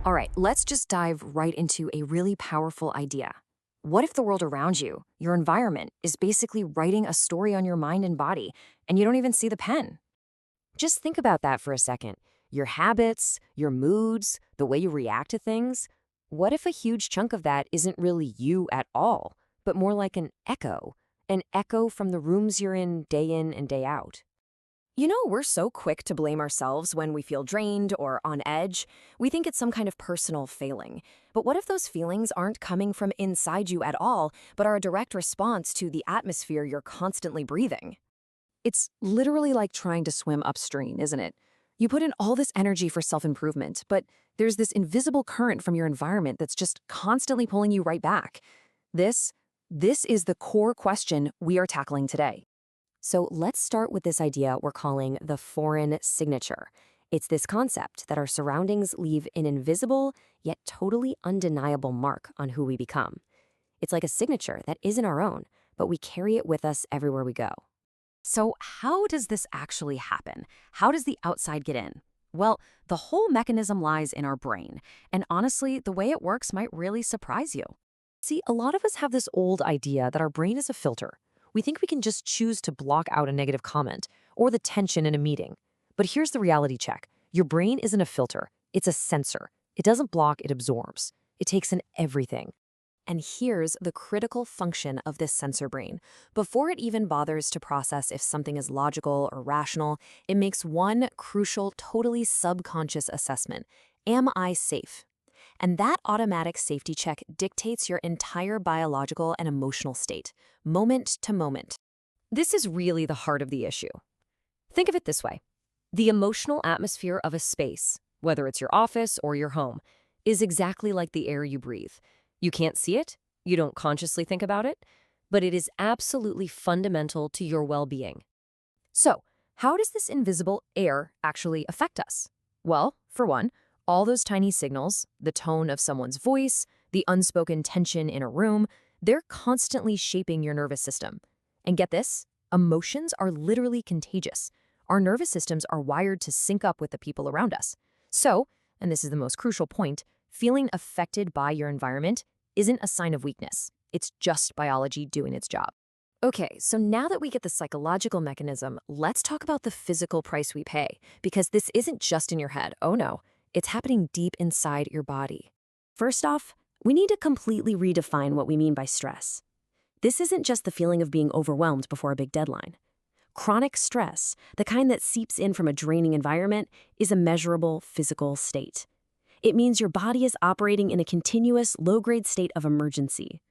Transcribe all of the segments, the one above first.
All right, let's just dive right into a really powerful idea. What if the world around you, your environment, is basically writing a story on your mind and body, and you don't even see the pen? Just think about that for a second. Your habits, your moods, the way you react to things. What if a huge chunk of that isn't really you at all, but more like an echo from the rooms you're in and day out? You know, we're so quick to blame ourselves when we feel drained or on edge. We think it's some kind of personal failing. But what if those feelings aren't coming from inside you at all, but are a direct response to the atmosphere you're constantly breathing? It's literally like trying to swim upstream, isn't it? You put in all this energy for self-improvement, but there's this invisible current from your environment that's just constantly pulling you right back. This, this is the core question we are tackling today. So let's start with this idea we're calling the foreign signature. It's this concept that our surroundings leave an invisible, yet totally undeniable mark on who we become. It's like a signature that isn't our own, but we carry it with us everywhere we go. So, how does this actually happen? How does the outside get in? Well, the whole mechanism lies in our brain. And honestly, the way it works might really surprise you. See, a lot of us have this old idea that our brain is a filter. We think we can just choose to block out a negative comment or the tension in a meeting. But here's the reality check. Your brain isn't a filter. It's a sensor. It doesn't block, it absorbs. It takes in everything. And here's the critical function of this sensor brain. Before it even bothers to process if something is logical or rational, it makes one crucial, totally subconscious assessment. Am I safe? And that automatic safety check dictates your entire biological and emotional state, moment to moment. This is really the heart of the issue. Think of it this way. The emotional atmosphere of a space, whether it's your office or your home, is exactly like the air you breathe. You can't see it, you don't consciously think about it, but it is absolutely fundamental to your well-being. So, how does this invisible air actually affect us? Well, for one, all those tiny signals, the tone of someone's voice, the unspoken tension in a room, they're constantly shaping your nervous system. And get this, emotions are literally contagious. Our nervous systems are wired to sync up with the people around us. So, and this is the most crucial point, feeling affected by your environment isn't a sign of weakness. It's just biology doing its job. Okay, so now that we get the psychological mechanism, let's talk about the physical price we pay, because this isn't just in your head. Oh no, it's happening deep inside your body. First off, we need to completely redefine what we mean by stress. This isn't just the feeling of being overwhelmed before a big deadline. Chronic stress, the kind that seeps in from a draining environment, is a measurable physical state. It means your body is operating in a continuous, low-grade state of emergency.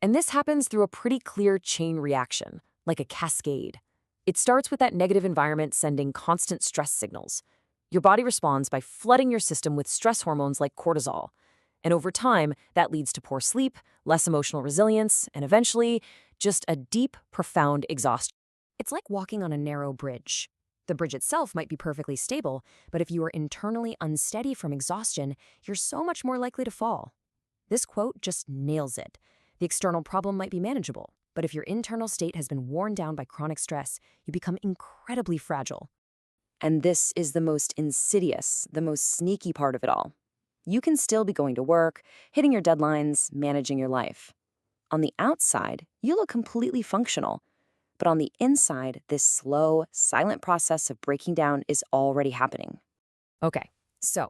And this happens through a pretty clear chain reaction, like a cascade. It starts with that negative environment sending constant stress signals. Your body responds by flooding your system with stress hormones like cortisol. And over time, that leads to poor sleep, less emotional resilience, and eventually, just a deep, profound exhaustion. It's like walking on a narrow bridge. The bridge itself might be perfectly stable, but if you are internally unsteady from exhaustion, you're so much more likely to fall. This quote just nails it. The external problem might be manageable, but if your internal state has been worn down by chronic stress, you become incredibly fragile. And this is the most insidious, the most sneaky part of it all. You can still be going to work, hitting your deadlines, managing your life. On the outside, you look completely functional. But on the inside, this slow, silent process of breaking down is already happening. Okay, so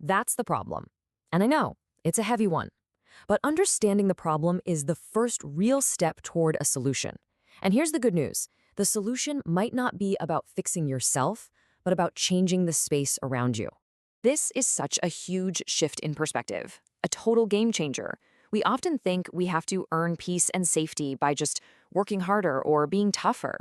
that's the problem. And I know, it's a heavy one. But understanding the problem is the first real step toward a solution. And here's the good news. The solution might not be about fixing yourself, but about changing the space around you. This is such a huge shift in perspective, a total game changer. We often think we have to earn peace and safety by just working harder or being tougher.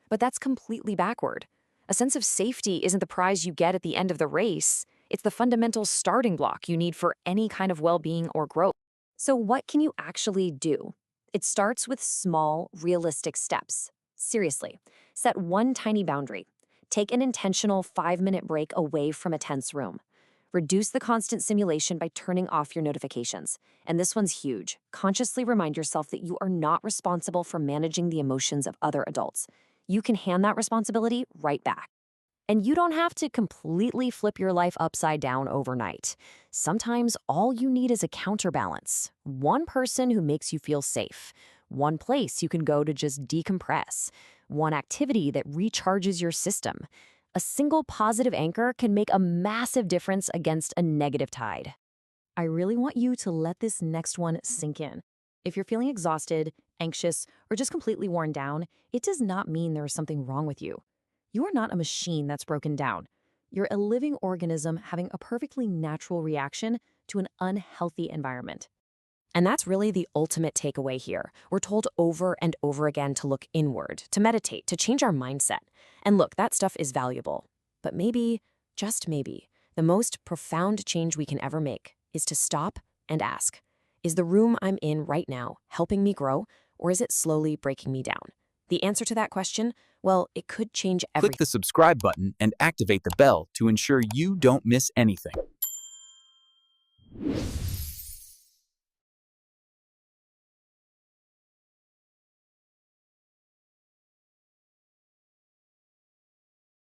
But that's completely backward. A sense of safety isn't the prize you get at the end of the race. It's the fundamental starting block you need for any kind of well-being or growth. So what can you actually do? It starts with small, realistic steps. Seriously, set one tiny boundary. Take an intentional 5-minute break away from a tense room. Reduce the constant simulation by turning off your notifications. And this one's huge. Consciously remind yourself that you are not responsible for managing the emotions of other adults. You can hand that responsibility right back. And you don't have to completely flip your life upside down overnight. Sometimes all you need is a counterbalance. One person who makes you feel safe. One place you can go to just decompress. One activity that recharges your system. A single positive anchor can make a massive difference against a negative tide. I really want you to let this next one sink in. If you're feeling exhausted, anxious, or just completely worn down, it does not mean there is something wrong with you. You are not a machine that's broken down. You're a living organism having a perfectly natural reaction to an unhealthy environment. And that's really the ultimate takeaway here. We're told over and over again to look inward, to meditate, to change our mindset. And look, that stuff is valuable. But maybe, just maybe, the most profound change we can ever make is to stop and ask, is the room I'm in right now helping me grow, or is it slowly breaking me down? The answer to that question, well, it could change everything. Click the subscribe button and activate the bell to ensure you don't miss anything.